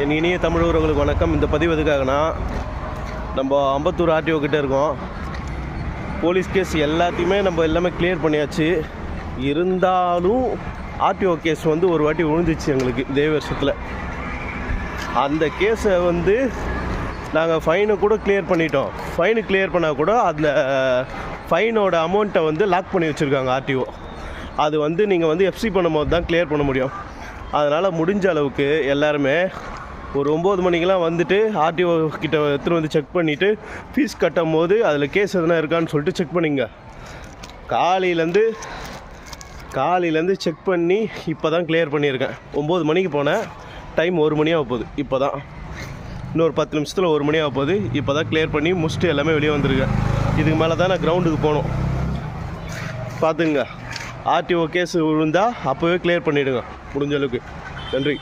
என் இனிய தமிழ் உறவுகளுக்கு வணக்கம். இந்த பதிவு எதுக்காகனா, நம்ம அம்பத்தூர் ஆர்டிஓ கிட்டே இருக்கோம். போலீஸ் கேஸ் எல்லாத்தையுமே நம்ம எல்லாமே கிளியர் பண்ணியாச்சு. இருந்தாலும் ஆர்டிஓ கேஸ் வந்து ஒரு வாட்டி விழுந்துச்சு எங்களுக்கு இதே வருஷத்தில். அந்த கேஸை வந்து நாங்கள் ஃபைனை கூட கிளியர் பண்ணிட்டோம். ஃபைனு கிளியர் பண்ணால் கூட அந்த ஃபைனோட அமௌண்ட்டை வந்து லாக் பண்ணி வச்சுருக்காங்க ஆர்டிஓ. அது வந்து நீங்கள் வந்து எஃப்சி பண்ணும்போது தான் கிளியர் பண்ண முடியும். அதனால் முடிஞ்ச அளவுக்கு எல்லாருமே ஒரு 9 மணிக்கெலாம் வந்துட்டு ஆர்டிஓ கிட்ட எடுத்துகிட்டு வந்து செக் பண்ணிவிட்டு ஃபீஸ் கட்டும் போது அதில் கேஸ் எதுனா இருக்கான்னு சொல்லிட்டு செக் பண்ணிங்க. காலையிலேருந்து செக் பண்ணி இப்போ தான் கிளியர் பண்ணியிருக்கேன். 9 மணிக்கு போனேன், டைம் 1 மணியாக போகுது. இப்போ தான் இன்னொரு 10 நிமிஷத்தில் 1 மணியாக போகுது. இப்போ தான் கிளியர் பண்ணி முடிச்சுட்டு எல்லாமே வெளியே வந்திருக்கேன். இதுக்கு மேலே தான் நான் கிரவுண்டுக்கு போகணும். பார்த்துங்க, ஆர்டிஓ கேஸ் விழுந்தால் அப்போவே கிளியர் பண்ணிவிடுங்க முடிஞ்ச அளவுக்கு. நன்றி.